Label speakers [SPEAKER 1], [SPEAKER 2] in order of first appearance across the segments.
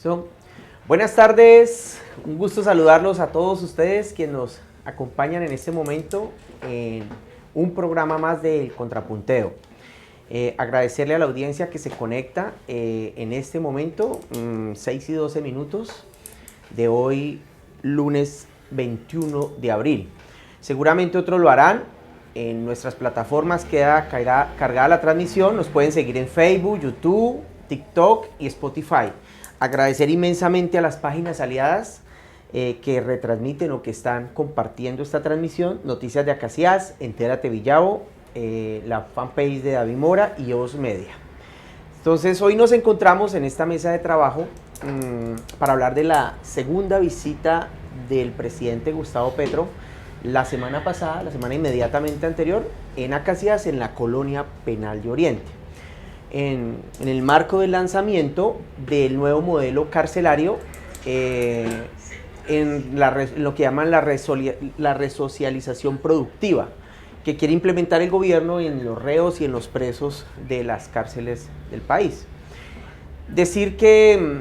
[SPEAKER 1] ¿Listo? Buenas tardes, un gusto saludarlos a todos ustedes quienes nos acompañan en este momento en un programa más del Contrapunteo. Agradecerle a la audiencia que se conecta en este momento, 6 y 12 minutos de hoy, lunes 21 de abril. Seguramente otros lo harán. En nuestras plataformas queda cargada la transmisión. Nos pueden seguir en Facebook, YouTube, TikTok y Spotify. Agradecer inmensamente a las páginas aliadas que retransmiten o que están compartiendo esta transmisión. Noticias de Acacias, Entérate Villavo, la fanpage de David Mora y Os Media. Entonces hoy nos encontramos en esta mesa de trabajo para hablar de la segunda visita del presidente Gustavo Petro la semana pasada, la semana inmediatamente anterior, en Acacias, en la Colonia Penal de Oriente. En el marco del lanzamiento del nuevo modelo carcelario, en lo que llaman la resocialización productiva, que quiere implementar el gobierno en los reos y en los presos de las cárceles del país. Decir que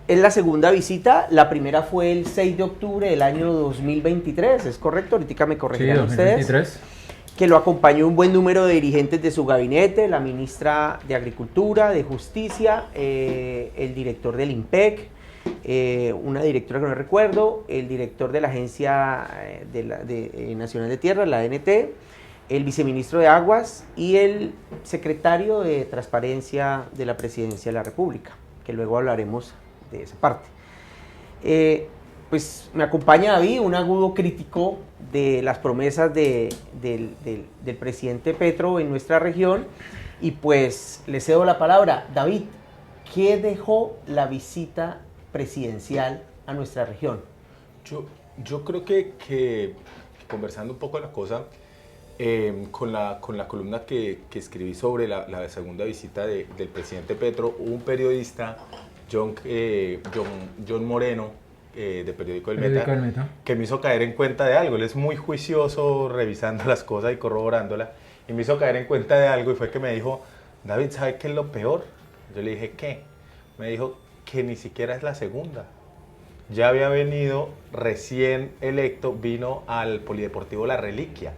[SPEAKER 1] es la segunda visita, la primera fue el 6 de octubre del año 2023, ¿es correcto? Ahorita me corregirán
[SPEAKER 2] sí, 2023.
[SPEAKER 1] Ustedes. Que lo acompañó un buen número de dirigentes de su gabinete, la ministra de Agricultura, de Justicia, el director del IMPEC, una directora que no recuerdo, el director de la Agencia Nacional de Tierra, la ANT, el viceministro de Aguas y el secretario de Transparencia de la Presidencia de la República, que luego hablaremos de esa parte. Pues me acompaña David, un agudo crítico de las promesas del presidente Petro en nuestra región, y pues le cedo la palabra. David, ¿qué dejó la visita presidencial a nuestra región?
[SPEAKER 3] Yo creo que conversando un poco la cosa, con la columna que escribí sobre la segunda visita del presidente Petro, hubo un periodista, John Moreno, de Periódico del Meta, que me hizo caer en cuenta de algo. Él es muy juicioso revisando las cosas y corroborándolas, y me hizo caer en cuenta de algo, y fue que me dijo: David, ¿sabe qué es lo peor? Yo le dije: ¿qué? Me dijo que ni siquiera es la segunda. Ya había venido recién electo, vino al Polideportivo La Reliquia,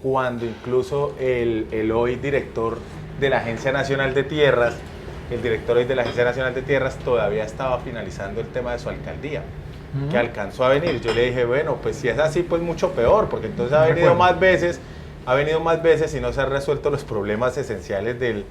[SPEAKER 3] cuando incluso el hoy director de la Agencia Nacional de Tierras, todavía estaba finalizando el tema de su alcaldía, que alcanzó a venir. Yo le dije: bueno, pues si es así, pues mucho peor, porque entonces ha venido más veces y no se han resuelto los problemas esenciales del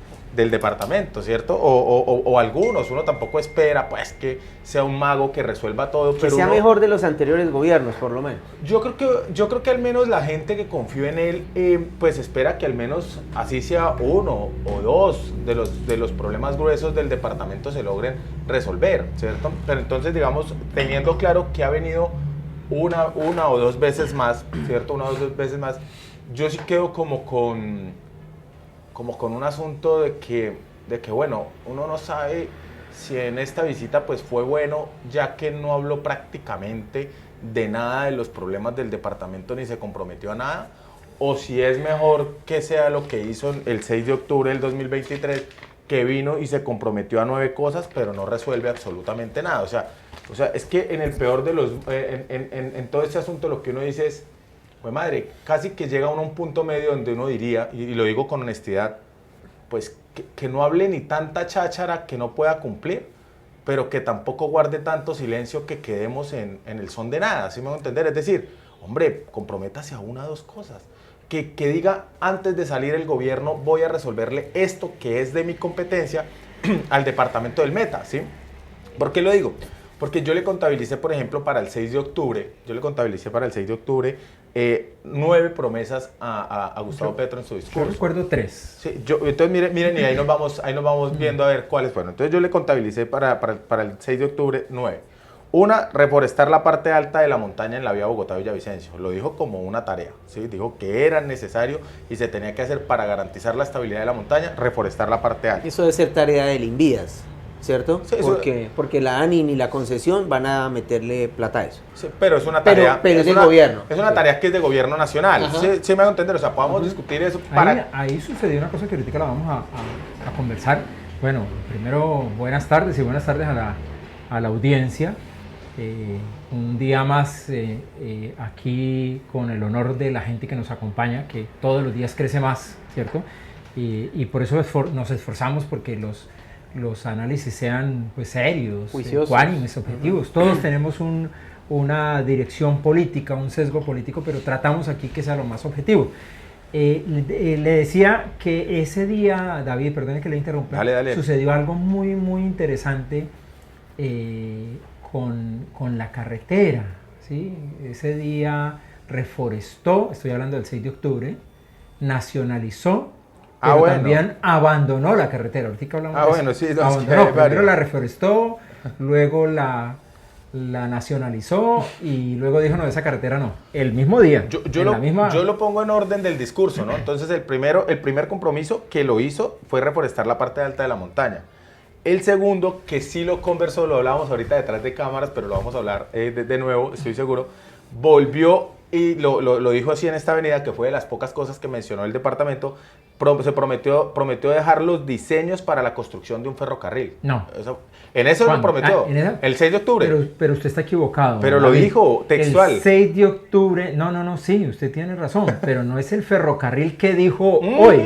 [SPEAKER 3] departamento, ¿cierto? O algunos, uno tampoco espera pues que sea un mago que resuelva todo,
[SPEAKER 1] que sea mejor de los anteriores gobiernos, por lo menos. Yo
[SPEAKER 3] creo que al menos la gente que confió en él, pues espera que al menos así sea uno o dos de los problemas gruesos del departamento se logren resolver, ¿cierto? Pero entonces, digamos, teniendo claro que ha venido una o dos veces más, ¿cierto? Una o dos veces más, yo sí quedo como con un asunto de que bueno, uno no sabe si en esta visita pues fue bueno, ya que no habló prácticamente de nada de los problemas del departamento ni se comprometió a nada, o si es mejor que sea lo que hizo el 6 de octubre del 2023, que vino y se comprometió a 9 cosas, pero no resuelve absolutamente nada. O sea, es que en el peor de los... en todo este asunto lo que uno dice es: pues madre, casi que llega uno a un punto medio donde uno diría, y lo digo con honestidad, pues que no hable ni tanta cháchara que no pueda cumplir, pero que tampoco guarde tanto silencio que quedemos en el son de nada, ¿sí me voy a entender? Es decir, hombre, comprométase a una o dos cosas. Que diga: antes de salir el gobierno voy a resolverle esto que es de mi competencia al departamento del Meta, ¿sí? ¿Por qué lo digo? Porque yo le contabilicé, por ejemplo, para el 6 de octubre, 9 promesas a Gustavo Petro en su discurso.
[SPEAKER 2] Yo recuerdo 3.
[SPEAKER 3] Sí, entonces miren, y ahí nos vamos viendo a ver cuáles fueron. Entonces yo le contabilicé para el 6 de octubre 9. Una, reforestar la parte alta de la montaña en la vía Bogotá-Villavicencio. Lo dijo como una tarea, ¿sí? Dijo que era necesario y se tenía que hacer para garantizar la estabilidad de la montaña, reforestar la parte alta.
[SPEAKER 1] Eso debe ser tarea del Invías, ¿cierto?
[SPEAKER 3] Sí,
[SPEAKER 1] porque la ANI ni la concesión van a meterle plata a eso.
[SPEAKER 3] Sí, pero es una tarea...
[SPEAKER 1] Pero es de gobierno.
[SPEAKER 3] Es una tarea que es de gobierno nacional. Sí me hago entender, o sea, podemos discutir eso para...
[SPEAKER 2] Ahí sucedió una cosa que ahorita la vamos a conversar. Bueno, primero, buenas tardes a a la audiencia. Un día más aquí con el honor de la gente que nos acompaña, que todos los días crece más, ¿cierto? Y por eso nos esforzamos porque los análisis sean pues serios, ecuánimes, objetivos. Todos tenemos una dirección política, un sesgo político, pero tratamos aquí que sea lo más objetivo. Le decía que ese día, David, perdone que le interrumpa,
[SPEAKER 3] dale.
[SPEAKER 2] Sucedió algo muy, muy interesante con la carretera, ¿sí? Ese día reforestó, estoy hablando del 6 de octubre, nacionalizó, pero
[SPEAKER 3] bueno,
[SPEAKER 2] también abandonó la carretera. Ahorita hablamos de
[SPEAKER 3] bueno,
[SPEAKER 2] eso.
[SPEAKER 3] sí,
[SPEAKER 2] Abandonó, primero la reforestó, luego la nacionalizó y luego dijo, no, esa carretera no. El mismo día.
[SPEAKER 3] Yo lo pongo en orden del discurso, ¿no? Entonces el primer compromiso que lo hizo fue reforestar la parte alta de la montaña. El segundo, que sí lo conversó, lo hablábamos ahorita detrás de cámaras, pero lo vamos a hablar de nuevo, estoy seguro, volvió y lo dijo así en esta avenida, que fue de las pocas cosas que mencionó el departamento, se prometió dejar los diseños para la construcción de un ferrocarril.
[SPEAKER 2] No.
[SPEAKER 3] En eso lo prometió, el 6 de octubre.
[SPEAKER 2] Pero usted está equivocado.
[SPEAKER 3] Pero lo dijo textual.
[SPEAKER 2] El 6 de octubre, no, sí, usted tiene razón, pero no es el ferrocarril que dijo hoy.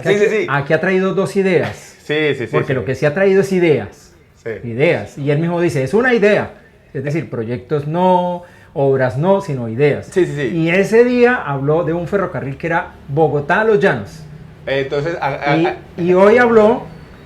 [SPEAKER 3] Sí.
[SPEAKER 2] Aquí ha traído dos ideas.
[SPEAKER 3] Sí.
[SPEAKER 2] Porque lo que sí ha traído es ideas.
[SPEAKER 3] Sí.
[SPEAKER 2] Ideas. Y él mismo dice, es una idea. Es decir, proyectos no, obras no, sino ideas.
[SPEAKER 3] Sí.
[SPEAKER 2] Y ese día habló de un ferrocarril que era Bogotá a Los Llanos.
[SPEAKER 3] Entonces,
[SPEAKER 2] y hoy habló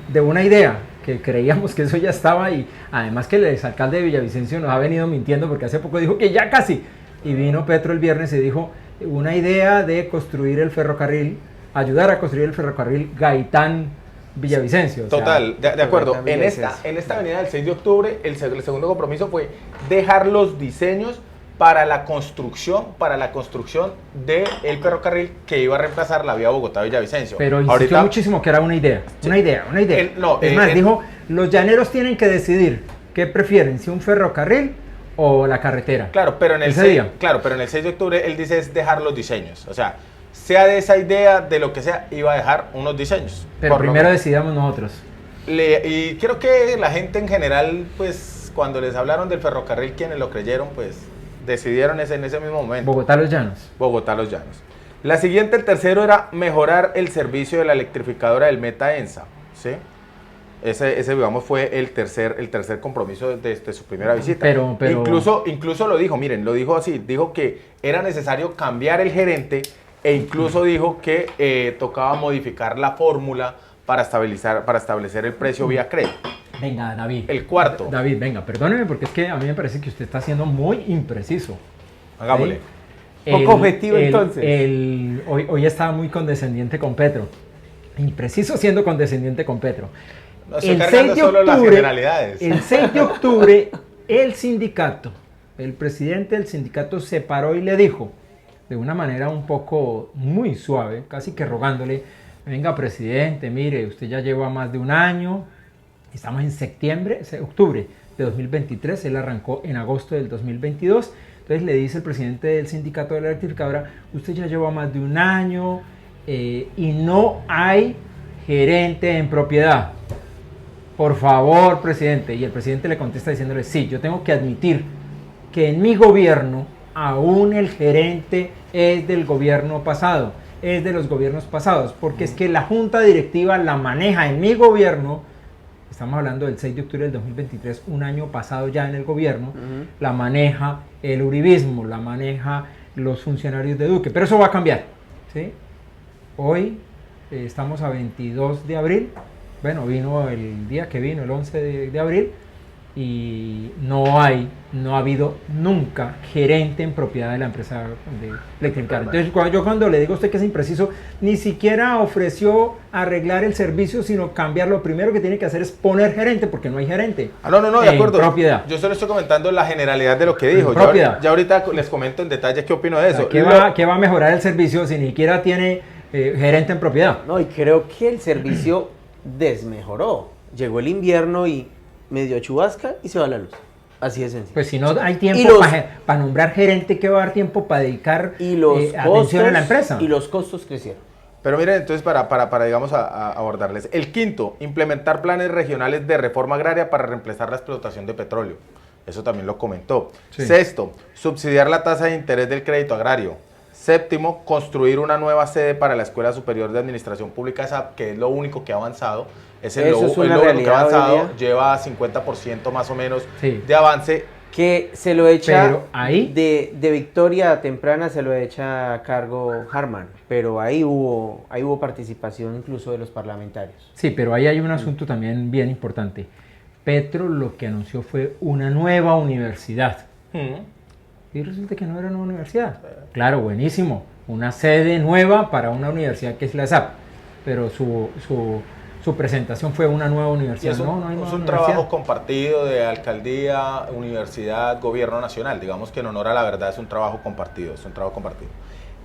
[SPEAKER 2] de una idea que creíamos que eso ya estaba, y además que el exalcalde de Villavicencio nos ha venido mintiendo porque hace poco dijo que ya casi. Y vino Petro el viernes y dijo una idea de construir el ferrocarril, ayudar a construir el ferrocarril Gaitán-Villavicencio.
[SPEAKER 3] Total, de acuerdo. En esta avenida del 6 de octubre, el segundo compromiso fue dejar los diseños para la construcción del ferrocarril que iba a reemplazar la vía Bogotá-Villavicencio.
[SPEAKER 2] Pero insistió muchísimo que era una idea. Una idea. Es más, dijo, los llaneros tienen que decidir qué prefieren, si un ferrocarril o la carretera.
[SPEAKER 3] Claro, pero en el 6 de octubre él dice es dejar los diseños. O sea de esa idea, de lo que sea, iba a dejar unos diseños.
[SPEAKER 2] Pero primero decidamos nosotros.
[SPEAKER 3] Y creo que la gente en general, pues, cuando les hablaron del ferrocarril, quienes lo creyeron, pues, decidieron en ese mismo momento.
[SPEAKER 2] Bogotá Los Llanos.
[SPEAKER 3] Bogotá Los Llanos. La siguiente, el tercero, era mejorar el servicio de la electrificadora del Meta ENSA, ¿sí? Ese digamos, fue el tercer compromiso de su primera visita.
[SPEAKER 2] Pero
[SPEAKER 3] incluso lo dijo, miren, lo dijo así, dijo que era necesario cambiar el gerente, e incluso dijo que tocaba modificar la fórmula para establecer el precio vía crédito.
[SPEAKER 2] Venga, David.
[SPEAKER 3] El cuarto.
[SPEAKER 2] David, venga, perdóneme porque es que a mí me parece que usted está siendo muy impreciso.
[SPEAKER 3] Hagámosle.
[SPEAKER 1] Poco objetivo entonces.
[SPEAKER 2] Hoy estaba muy condescendiente con Petro. Impreciso siendo condescendiente con Petro.
[SPEAKER 3] No estoy cargando solo las generalidades.
[SPEAKER 2] El 6 de octubre, el sindicato, el presidente del sindicato se paró y le dijo, de una manera un poco muy suave, casi que rogándole, venga presidente, mire, usted ya lleva más de un año, estamos en octubre de 2023, él arrancó en agosto del 2022, entonces le dice el presidente del sindicato de la electrificadora, usted ya lleva más de un año y no hay gerente en propiedad. Por favor, presidente. Y el presidente le contesta diciéndole, sí, yo tengo que admitir que en mi gobierno aún el gerente es del gobierno pasado, es de los gobiernos pasados, porque es que la junta directiva la maneja en mi gobierno, estamos hablando del 6 de octubre del 2023, un año pasado ya en el gobierno, la maneja el uribismo, la maneja los funcionarios de Duque, pero eso va a cambiar, ¿sí? Hoy estamos a 22 de abril, bueno, vino el día que vino, el 11 de abril, y no ha habido nunca gerente en propiedad de la empresa de electrificadora. Entonces, cuando le digo a usted que es impreciso, ni siquiera ofreció arreglar el servicio, sino cambiar. Lo primero que tiene que hacer es poner gerente, porque no hay gerente.
[SPEAKER 3] No, de acuerdo.
[SPEAKER 2] Propiedad.
[SPEAKER 3] Yo solo estoy comentando la generalidad de lo que dijo. Ya ahorita les comento en detalle qué opino de eso.
[SPEAKER 2] ¿Qué va a mejorar el servicio si ni siquiera tiene gerente en propiedad?
[SPEAKER 1] No, y creo que el servicio desmejoró. Llegó el invierno y medio chubasca y se va la luz. Así de sencillo.
[SPEAKER 2] Pues si no hay tiempo para nombrar gerente, ¿qué va a dar tiempo para dedicar atención a la empresa?
[SPEAKER 1] Y los costos crecieron.
[SPEAKER 3] Pero miren, entonces para digamos, abordarles. El quinto, implementar planes regionales de reforma agraria para reemplazar la explotación de petróleo. Eso también lo comentó.
[SPEAKER 2] Sí.
[SPEAKER 3] Sexto, subsidiar la tasa de interés del crédito agrario. Séptimo, construir una nueva sede para la Escuela Superior de Administración Pública, esa que es lo único que ha avanzado.
[SPEAKER 1] Eso es una realidad
[SPEAKER 3] que ha avanzado,
[SPEAKER 1] hoy día.
[SPEAKER 3] lleva 50% más o menos
[SPEAKER 2] Sí.
[SPEAKER 3] de avance.
[SPEAKER 1] Que se lo echa
[SPEAKER 2] Pero ahí-
[SPEAKER 1] de victoria temprana, se lo echa a cargo Harman, pero ahí hubo participación incluso de los parlamentarios.
[SPEAKER 2] Sí, pero ahí hay un asunto también bien importante. Petro lo que anunció fue una nueva universidad. Y resulta que no era una universidad. Claro, buenísimo. Una sede nueva para una universidad que es la SAP. Pero su presentación fue una nueva
[SPEAKER 3] Y
[SPEAKER 2] universidad.
[SPEAKER 3] es un,
[SPEAKER 2] No hay
[SPEAKER 3] es
[SPEAKER 2] nueva
[SPEAKER 3] un
[SPEAKER 2] universidad.
[SPEAKER 3] trabajo compartido de alcaldía, universidad, gobierno nacional. Digamos que en honor a la verdad es un trabajo compartido,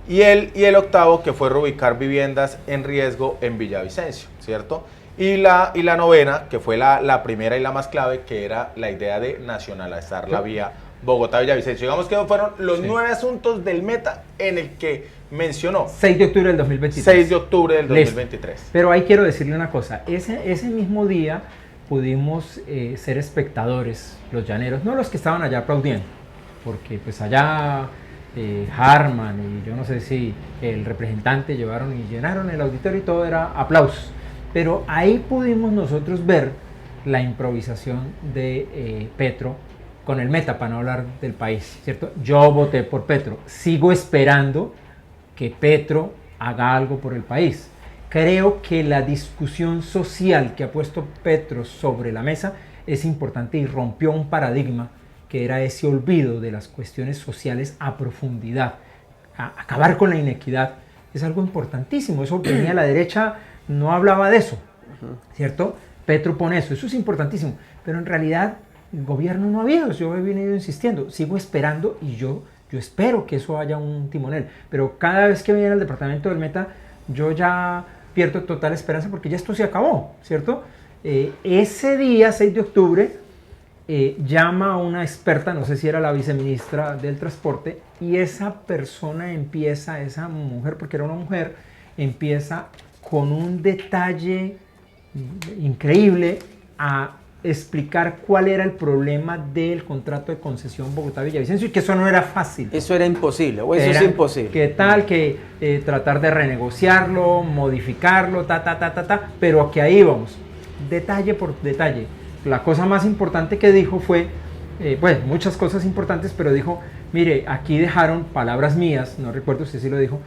[SPEAKER 3] Y el octavo, que fue reubicar viviendas en riesgo en Villavicencio, ¿cierto? Y la novena, que fue la primera y la más clave, que era la idea de nacionalizar la vía Bogotá-Villavicencio. Digamos que fueron los 9 asuntos del Meta en el que mencionó.
[SPEAKER 2] 6 de octubre del 2023.
[SPEAKER 3] 6 de octubre del
[SPEAKER 2] Listo.
[SPEAKER 3] 2023.
[SPEAKER 2] Pero ahí quiero decirle una cosa. Ese mismo día pudimos ser espectadores, los llaneros, no los que estaban allá aplaudiendo, porque pues allá Harman y yo no sé si el representante llevaron y llenaron el auditorio y todo era aplausos. Pero ahí pudimos nosotros ver la improvisación de Petro con el Meta, para no hablar del país, ¿cierto? Yo voté por Petro, sigo esperando que Petro haga algo por el país. Creo que la discusión social que ha puesto Petro sobre la mesa es importante y rompió un paradigma que era ese olvido de las cuestiones sociales a profundidad. Acabar con la inequidad es algo importantísimo. Eso venía la derecha, no hablaba de eso, ¿cierto? Petro pone eso es importantísimo. Pero en realidad el gobierno no ha habido, yo he venido insistiendo, sigo esperando y yo espero que eso haya un timonel. Pero cada vez que viene el departamento del Meta, yo ya pierdo total esperanza porque ya esto se acabó, ¿cierto? Ese día, 6 de octubre, llama a una experta, no sé si era la viceministra del transporte, y esa persona empieza, esa mujer, porque era una mujer, empieza con un detalle increíble a explicar cuál era el problema del contrato de concesión Bogotá-Villavicencio y que eso no era fácil.
[SPEAKER 1] Eso era imposible, o eso es imposible.
[SPEAKER 2] ¿Qué tal? Que tratar de renegociarlo, modificarlo, pero que ahí vamos, detalle por detalle. La cosa más importante que dijo fue, pues muchas cosas importantes, pero dijo, mire, aquí dejaron, palabras mías, no recuerdo si sí lo dijo,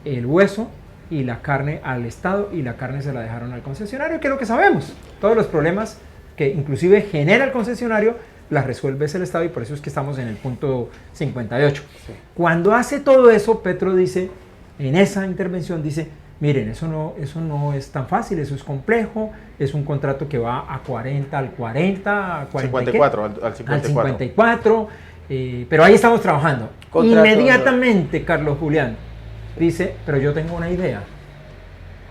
[SPEAKER 2] el hueso y la carne al Estado y la carne se la dejaron al concesionario, que es lo que sabemos. Todos los problemas que inclusive genera el concesionario, las resuelve el Estado y por eso es que estamos en el punto 58. Sí. Cuando hace todo eso, Petro dice, en esa intervención dice, miren, eso no es tan fácil, eso es complejo, es un contrato que va a 40, al 40, a 40
[SPEAKER 3] 54, al
[SPEAKER 2] 54, pero ahí estamos trabajando. Contrato, inmediatamente, Carlos Julián dice, pero yo tengo una idea,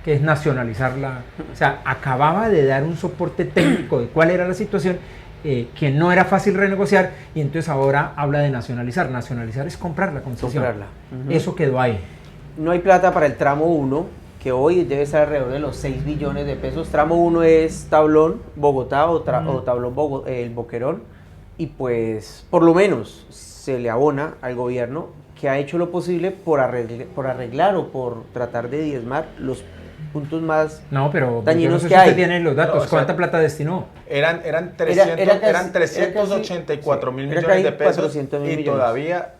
[SPEAKER 2] que es nacionalizarla. O sea, acababa de dar un soporte técnico de cuál era la situación, que no era fácil renegociar, y entonces ahora habla de nacionalizar. Nacionalizar es comprar la concesión.
[SPEAKER 1] Comprarla.
[SPEAKER 2] Eso quedó ahí.
[SPEAKER 1] No hay plata para el tramo 1, que hoy debe estar alrededor de los 6 billones de pesos. Tramo 1 es Tablón, Bogotá o Tablón, el Boquerón, y pues por lo menos se le abona al gobierno que ha hecho lo posible por arreglar o por tratar de diezmar los puntos más dañinos que hay.
[SPEAKER 2] Usted tiene los datos. No, o sea, ¿cuánta plata destinó?
[SPEAKER 3] Eran 384 mil millones de pesos y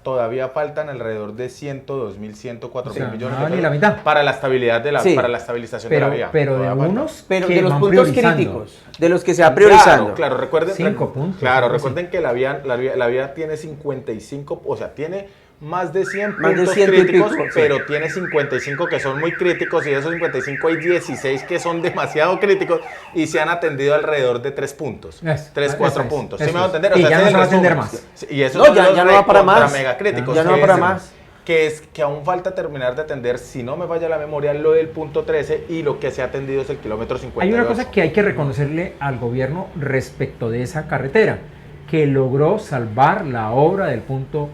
[SPEAKER 3] todavía faltan alrededor de 102 mil, 104 mil millones de pesos
[SPEAKER 2] la mitad.
[SPEAKER 3] Para la estabilidad para la estabilización de la vía.
[SPEAKER 2] Pero de algunos
[SPEAKER 1] de los puntos críticos, de los que se va priorizando.
[SPEAKER 3] Claro, recuerden,
[SPEAKER 2] 5 puntos.
[SPEAKER 3] Claro, recuerden que la vía tiene 55, o sea, tiene más de 100 puntos críticos, pero tiene 55 que son muy críticos y de esos 55 hay 16 que son demasiado críticos y se han atendido alrededor de 3 puntos, 4 puntos. ¿Sí me va a entender?
[SPEAKER 2] Y ya no se va a atender más.
[SPEAKER 3] Y eso
[SPEAKER 1] ya no va para más.
[SPEAKER 3] Mega críticos.
[SPEAKER 1] Ya no va para más.
[SPEAKER 3] Que es que aún falta terminar de atender, si no me falla la memoria, lo del punto 13 y lo que se ha atendido es el kilómetro 52.
[SPEAKER 2] Hay una cosa que hay que reconocerle al gobierno respecto de esa carretera, que logró salvar la obra del punto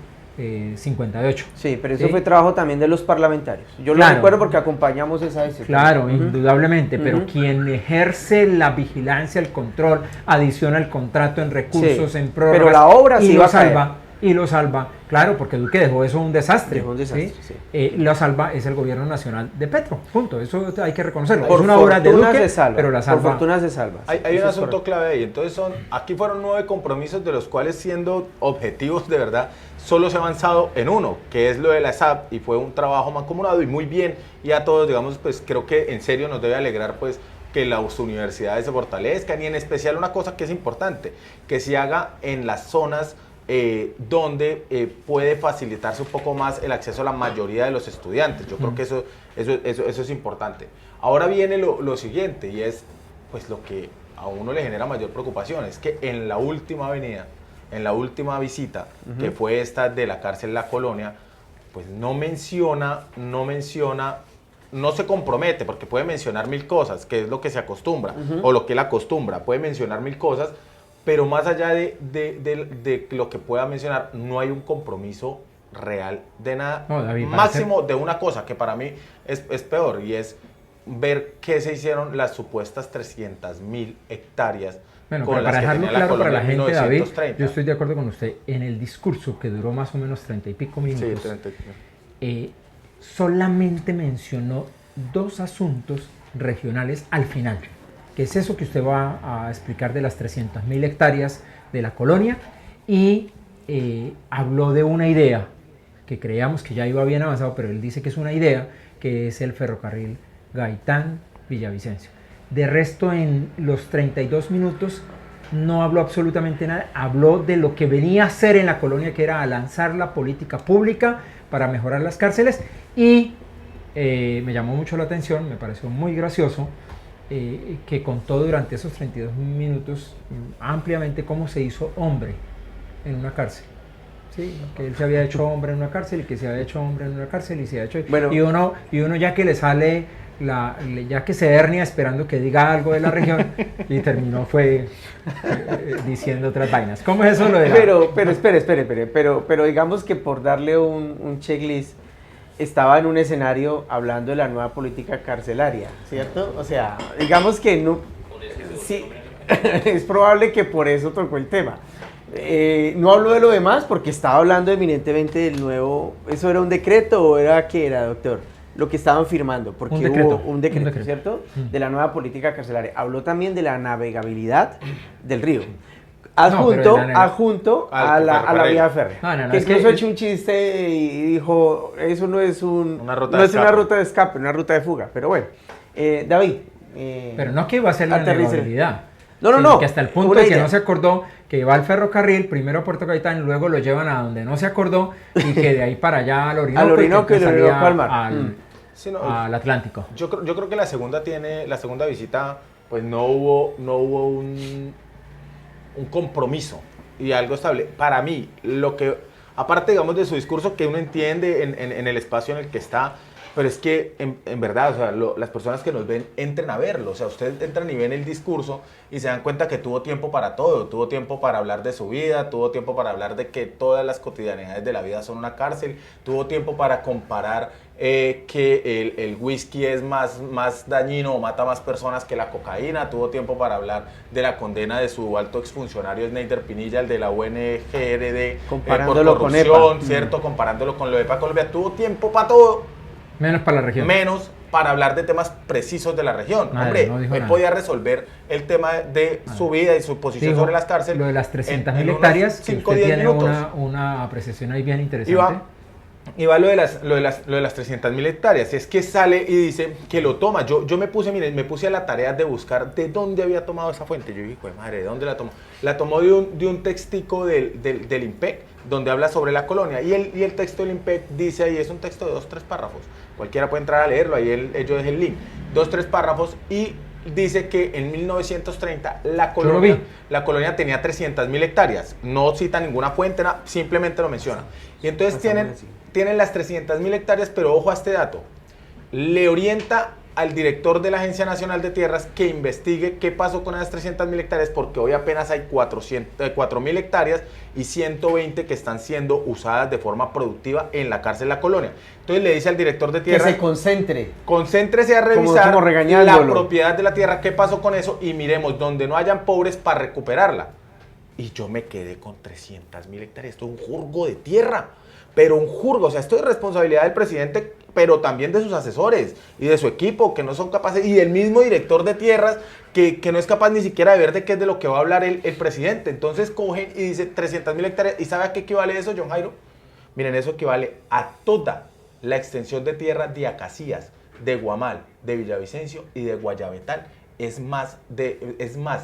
[SPEAKER 2] 58.
[SPEAKER 1] Sí, pero eso
[SPEAKER 2] ¿Sí?
[SPEAKER 1] fue trabajo también de los parlamentarios. Yo lo
[SPEAKER 2] Claro.
[SPEAKER 1] recuerdo porque acompañamos esa decisión.
[SPEAKER 2] Claro,
[SPEAKER 1] Ujú.
[SPEAKER 2] indudablemente, pero
[SPEAKER 1] Ujú.
[SPEAKER 2] quien ejerce la vigilancia, el control, adiciona el contrato en recursos,
[SPEAKER 1] Sí,
[SPEAKER 2] en prórrogas,
[SPEAKER 1] pero la obra
[SPEAKER 2] y
[SPEAKER 1] sí
[SPEAKER 2] lo
[SPEAKER 1] va a caer.
[SPEAKER 2] salva, y lo salva, claro, porque Duque dejó eso un desastre.
[SPEAKER 1] Dejó un desastre, sí.
[SPEAKER 2] Lo salva es el gobierno nacional de Petro, punto, eso hay que reconocerlo.
[SPEAKER 1] Por
[SPEAKER 2] es una obra de
[SPEAKER 1] fortuna
[SPEAKER 2] Duque,
[SPEAKER 1] se salva.
[SPEAKER 2] pero la salva.
[SPEAKER 1] Por fortuna se salva.
[SPEAKER 3] Hay
[SPEAKER 1] sí,
[SPEAKER 3] un
[SPEAKER 1] eso es
[SPEAKER 3] asunto
[SPEAKER 1] correcto.
[SPEAKER 3] clave ahí. Entonces aquí fueron 9 compromisos, de los cuales, siendo objetivos de verdad, solo se ha avanzado en uno, que es lo de la SAP, y fue un trabajo mancomunado y muy bien. Y a todos, digamos, pues creo que en serio nos debe alegrar pues que las universidades se fortalezcan, y en especial una cosa que es importante, que se haga en las zonas donde puede facilitarse un poco más el acceso a la mayoría de los estudiantes. Yo creo que eso es importante. Ahora viene lo siguiente, y es pues lo que a uno le genera mayor preocupación, es que en la última avenida, en la última visita, que fue esta de la cárcel La Colonia, pues no se compromete, porque puede mencionar 1000 cosas, que es lo que se acostumbra, o lo que él acostumbra, puede mencionar 1000 cosas, pero más allá de lo que pueda mencionar, no hay un compromiso real de nada,
[SPEAKER 2] No, David,
[SPEAKER 3] máximo de una cosa que para mí es peor, y es ver qué se hicieron las supuestas 300.000 hectáreas.
[SPEAKER 2] Bueno,
[SPEAKER 3] con
[SPEAKER 2] pero
[SPEAKER 3] las
[SPEAKER 2] para
[SPEAKER 3] que
[SPEAKER 2] dejarlo
[SPEAKER 3] tenía la
[SPEAKER 2] claro para
[SPEAKER 3] colonia
[SPEAKER 2] la
[SPEAKER 3] en
[SPEAKER 2] gente, David,
[SPEAKER 3] 1930.
[SPEAKER 2] yo estoy de acuerdo con usted. En el discurso, que duró más o menos 30 y pico
[SPEAKER 3] Sí,
[SPEAKER 2] minutos,
[SPEAKER 3] 30.
[SPEAKER 2] solamente mencionó 2 asuntos regionales al final, que es eso que usted va a explicar de las 300.000 hectáreas de la colonia, y habló de una idea que creíamos que ya iba bien avanzado, pero él dice que es una idea, que es el ferrocarril Gaitán-Villavicencio. De resto, en los 32 minutos no habló absolutamente nada, habló de lo que venía a hacer en la colonia, que era a lanzar la política pública para mejorar las cárceles, y me llamó mucho la atención, me pareció muy gracioso, que contó durante esos 32 minutos ampliamente cómo se hizo hombre en una cárcel. Sí, que él se había hecho hombre en una cárcel, y que se había hecho hombre en una cárcel, y se ha hecho...
[SPEAKER 1] Bueno.
[SPEAKER 2] y uno ya que le sale, ya que se hernia esperando que diga algo de la región, y terminó fue diciendo otras vainas. ¿Cómo es eso lo de la...
[SPEAKER 1] Pero espere, pero digamos que por darle un checklist, estaba en un escenario hablando de la nueva política carcelaria, ¿cierto? O sea, digamos que no... Sí, es probable que por eso tocó el tema. No hablo de lo demás porque estaba hablando eminentemente del nuevo... ¿Eso era un decreto o era qué era, doctor? Lo que estaban firmando, porque
[SPEAKER 2] Un decreto,
[SPEAKER 1] hubo un decreto,
[SPEAKER 2] un decreto.
[SPEAKER 1] ¿cierto? De la nueva política carcelaria. Habló también de la navegabilidad del río. Adjunto,
[SPEAKER 2] pero de la-
[SPEAKER 1] adjunto a
[SPEAKER 3] al
[SPEAKER 1] la
[SPEAKER 3] ferrocarril.
[SPEAKER 1] vía férrea.
[SPEAKER 2] No,
[SPEAKER 1] que
[SPEAKER 2] es que-
[SPEAKER 1] incluso echó un chiste y dijo, eso no es
[SPEAKER 3] Una ruta
[SPEAKER 1] no
[SPEAKER 3] de
[SPEAKER 1] es una
[SPEAKER 3] escape.
[SPEAKER 1] ruta de escape, una ruta de fuga. Pero bueno, David.
[SPEAKER 2] Pero no que iba a ser la
[SPEAKER 1] aterrice.
[SPEAKER 2] navegabilidad.
[SPEAKER 1] No,
[SPEAKER 2] sino
[SPEAKER 1] no.
[SPEAKER 2] que hasta el punto
[SPEAKER 1] Una
[SPEAKER 2] de que
[SPEAKER 1] idea.
[SPEAKER 2] no se acordó que va al ferrocarril, primero a Puerto Gaitán, luego lo llevan a donde no se acordó, y que de ahí para allá al Orinoco,
[SPEAKER 1] Al Orinoco,
[SPEAKER 2] y que
[SPEAKER 1] y del
[SPEAKER 2] salía
[SPEAKER 1] Orinoco al mar.
[SPEAKER 3] Sí, no,
[SPEAKER 2] al Atlántico.
[SPEAKER 3] yo creo que la segunda visita, pues no hubo un compromiso y algo estable. Para mí, lo que, aparte, digamos, de su discurso, que uno entiende en el espacio en el que está, pero es que en verdad, o sea, las personas que nos ven, entren a verlo. O sea, ustedes entran y ven el discurso y se dan cuenta que tuvo tiempo para todo. Tuvo tiempo para hablar de su vida, tuvo tiempo para hablar de que todas las cotidianidades de la vida son una cárcel, tuvo tiempo para comparar que el whisky es más dañino o mata más personas que la cocaína, tuvo tiempo para hablar de la condena de su alto exfuncionario Sneider Pinilla, el de la UNGRD,
[SPEAKER 1] Comparándolo
[SPEAKER 3] por
[SPEAKER 1] con
[SPEAKER 3] corrupción,
[SPEAKER 1] EPA.
[SPEAKER 3] ¿cierto? Comparándolo con lo de EPA Colombia, tuvo tiempo para todo,
[SPEAKER 2] Menos para la región.
[SPEAKER 3] menos para hablar de temas precisos de la región.
[SPEAKER 2] Nada,
[SPEAKER 3] Hombre,
[SPEAKER 2] no dijo
[SPEAKER 3] él
[SPEAKER 2] nada.
[SPEAKER 3] podía resolver el tema de su vida y su posición
[SPEAKER 2] Dijo
[SPEAKER 3] sobre las cárceles.
[SPEAKER 2] lo de las 300.000
[SPEAKER 3] unos
[SPEAKER 2] hectáreas, que
[SPEAKER 3] 5 o
[SPEAKER 2] usted
[SPEAKER 3] 10
[SPEAKER 2] tiene
[SPEAKER 3] minutos.
[SPEAKER 2] una apreciación ahí bien interesante.
[SPEAKER 3] Y va lo de las 300.000 hectáreas. Es que sale y dice que lo toma. Yo me puse a la tarea de buscar de dónde había tomado esa fuente. Yo dije, "Jue madre, ¿de dónde la tomó?" La tomó de un textico del IMPEC, donde habla sobre la colonia. Y el texto del IMPEC dice ahí, es un texto de 2-3 párrafos. Cualquiera puede entrar a leerlo, ahí yo dejé el link. 2-3 párrafos, y dice que en 1930 la colonia tenía 300.000 hectáreas. No cita ninguna fuente, simplemente lo menciona. Y entonces tienen las 300.000 hectáreas, pero ojo a este dato. Le orienta al director de la Agencia Nacional de Tierras que investigue qué pasó con esas 300.000 hectáreas, porque hoy apenas hay 4.000 hectáreas y 120 que están siendo usadas de forma productiva en la cárcel La Colonia. Entonces le dice al director de tierras...
[SPEAKER 1] Que se concentre.
[SPEAKER 3] Concéntrese a revisar
[SPEAKER 1] como
[SPEAKER 3] la propiedad de la tierra, qué pasó con eso, y miremos donde no hayan pobres para recuperarla. Y yo me quedé con 300.000 hectáreas. Esto es un jurgo de tierra, pero un jurgo. O sea, esto es responsabilidad del presidente, pero también de sus asesores y de su equipo, que no son capaces, y del mismo director de tierras, que no es capaz ni siquiera de ver de qué es de lo que va a hablar el presidente. Entonces cogen y dice 300.000 hectáreas. ¿Y sabe a qué equivale eso, John Jairo? Miren, eso equivale a toda la extensión de tierra de Acacías, de Guamal, de Villavicencio y de Guayabetal. Es más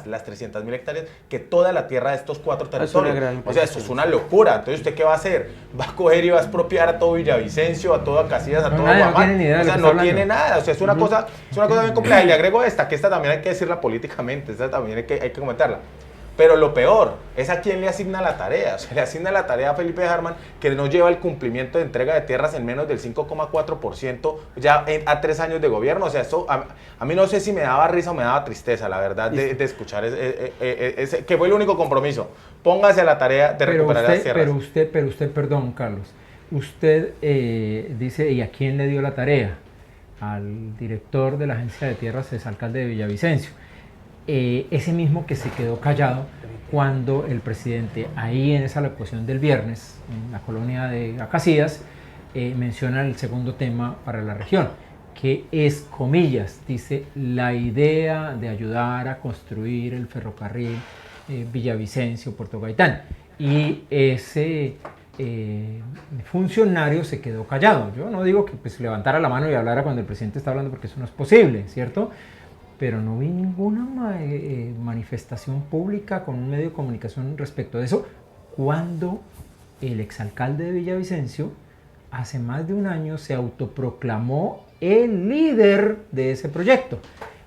[SPEAKER 3] las 300.000 hectáreas que toda la tierra de estos 4 territorios. O sea, eso es una locura. Entonces, ¿usted qué va a hacer? ¿Va a coger y va a expropiar a todo Villavicencio, a todo Acacías, a todo Guamal?
[SPEAKER 2] No tiene ni idea,
[SPEAKER 3] o sea, no tiene nada. O sea, es una cosa bien compleja. Y le agrego esta, que esta también hay que decirla políticamente, esta también hay que comentarla. Pero lo peor es a quién le asigna la tarea. O sea, le asigna la tarea a Felipe Harman, que no lleva el cumplimiento de entrega de tierras en menos del 5,4% ya a 3 años de gobierno. O sea, eso a mí no sé si me daba risa o me daba tristeza, la verdad, de escuchar ese, que fue el único compromiso. Póngase a la tarea de recuperar las tierras.
[SPEAKER 2] Pero usted, perdón, Carlos, usted dice, ¿y a quién le dio la tarea? Al director de la Agencia de Tierras, exalcalde de Villavicencio. Ese mismo que se quedó callado cuando el presidente, ahí en esa locución del viernes, en la colonia de Acacías, menciona el segundo tema para la región, que es, comillas, dice, la idea de ayudar a construir el ferrocarril Villavicencio-Puerto Gaitán. Y ese funcionario se quedó callado. Yo no digo que pues, levantara la mano y hablara cuando el presidente está hablando, porque eso no es posible, ¿cierto? Pero no vi ninguna manifestación pública con un medio de comunicación respecto de eso, cuando el exalcalde de Villavicencio hace más de un año se autoproclamó el líder de ese proyecto.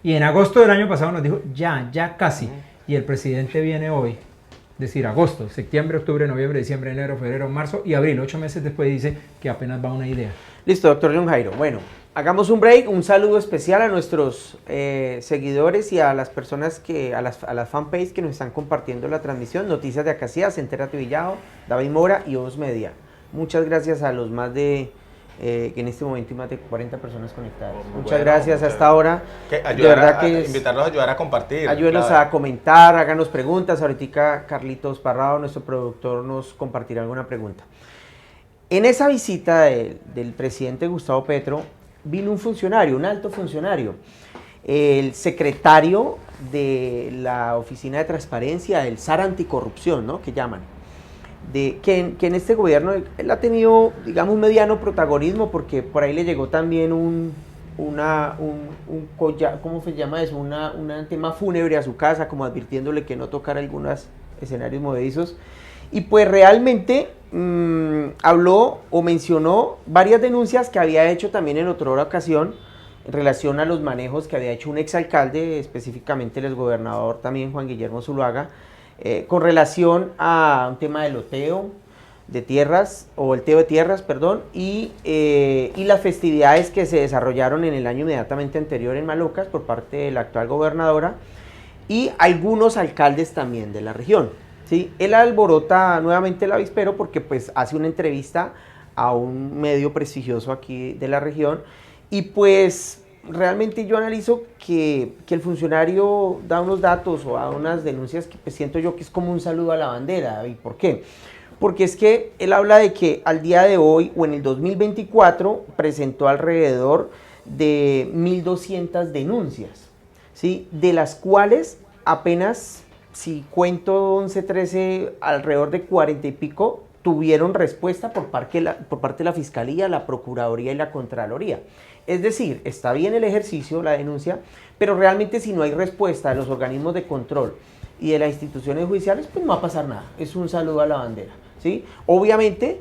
[SPEAKER 2] Y en agosto del año pasado nos dijo, ya casi. Y el presidente viene hoy, es decir, agosto, septiembre, octubre, noviembre, diciembre, enero, febrero, marzo y abril, 8 meses después dice que apenas va una idea.
[SPEAKER 1] Listo, doctor John Jairo. Bueno, hagamos un break, un saludo especial a nuestros seguidores y a las personas a las fanpage que nos están compartiendo la transmisión. Noticias de Acacías, Entérate Villado, David Mora y Os Media. Muchas gracias a los más de, que en este momento hay más de 40 personas conectadas. Muchas gracias hasta ahora.
[SPEAKER 3] De verdad que invitarlos a ayudar a compartir.
[SPEAKER 1] Ayúdenos a comentar, háganos preguntas. Ahorita Carlitos Parrado, nuestro productor, nos compartirá alguna pregunta. En esa visita del presidente Gustavo Petro, vino un funcionario, un alto funcionario, el secretario de la Oficina de Transparencia, el SAR Anticorrupción, ¿no? Que llaman, que en este gobierno él ha tenido, digamos, un mediano protagonismo, porque por ahí le llegó también un collar, ¿cómo se llama eso? Un tema fúnebre a su casa, como advirtiéndole que no tocara algunos escenarios movedizos. Y pues realmente habló o mencionó varias denuncias que había hecho también en otra ocasión en relación a los manejos que había hecho un exalcalde, específicamente el exgobernador también Juan Guillermo Zuluaga, con relación a un tema de loteo de tierras, o el teo de tierras, perdón, y las festividades que se desarrollaron en el año inmediatamente anterior en Malocas por parte de la actual gobernadora y algunos alcaldes también de la región. ¿Sí? Él alborota nuevamente el avispero porque pues hace una entrevista a un medio prestigioso aquí de la región y pues realmente yo analizo que el funcionario da unos datos o da unas denuncias que pues siento yo que es como un saludo a la bandera. ¿Y por qué? Porque es que él habla de que al día de hoy o en el 2024 presentó alrededor de 1.200 denuncias, ¿sí? De las cuales apenas, si cuento 11, 13, alrededor de 40 y pico tuvieron respuesta por parte de la Fiscalía, la Procuraduría y la Contraloría. Es decir, está bien el ejercicio, la denuncia, pero realmente si no hay respuesta de los organismos de control y de las instituciones judiciales, pues no va a pasar nada. Es un saludo a la bandera, ¿sí? Obviamente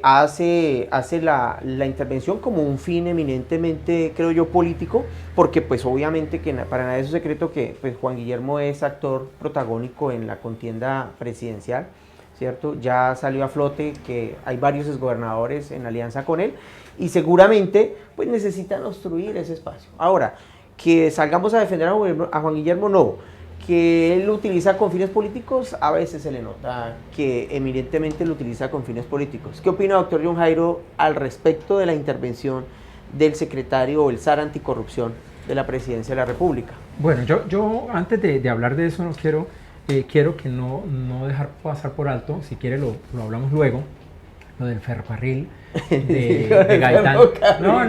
[SPEAKER 1] hace la intervención como un fin eminentemente, creo yo, político, porque pues obviamente que para nadie es un secreto que pues, Juan Guillermo es actor protagónico en la contienda presidencial, ¿cierto? Ya salió a flote que hay varios exgobernadores en alianza con él y seguramente pues necesitan obstruir ese espacio. Ahora, que salgamos a defender a Juan Guillermo, no. Que él lo utiliza con fines políticos, a veces se le nota que eminentemente lo utiliza con fines políticos. ¿Qué opina, doctor John Jairo, al respecto de la intervención del secretario o el SAR anticorrupción de la Presidencia de la República?
[SPEAKER 2] Bueno, yo antes de hablar de eso no quiero que no dejar pasar por alto, si quiere lo hablamos luego, lo del ferrocarril de Gaitán. No,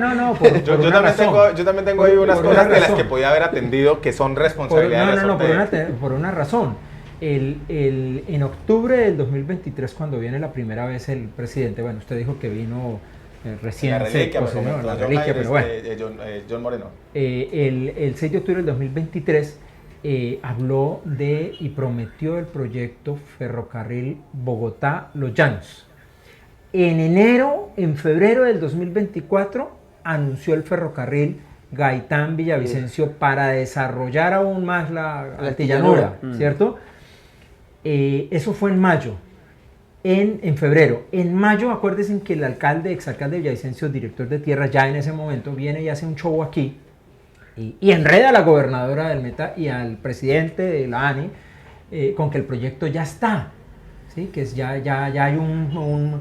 [SPEAKER 3] yo también tengo ahí unas cosas de las que podía haber atendido que son responsabilidades.
[SPEAKER 2] Por una razón. En octubre del 2023, cuando viene la primera vez el presidente, bueno, usted dijo que vino recién
[SPEAKER 3] la reliquia,
[SPEAKER 2] pero bueno.
[SPEAKER 3] John Moreno.
[SPEAKER 2] El 6 de octubre del 2023 habló y prometió el proyecto Ferrocarril Bogotá-Los Llanos. En febrero del 2024 anunció el ferrocarril Gaitán-Villavicencio para desarrollar aún más la altillanura, ¿cierto? Eso fue en mayo. En febrero. En mayo, acuérdense que el exalcalde de Villavicencio, director de tierra, ya en ese momento viene y hace un show aquí y enreda a la gobernadora del Meta y al presidente de la ANI con que el proyecto ya está, ¿sí? Que ya hay un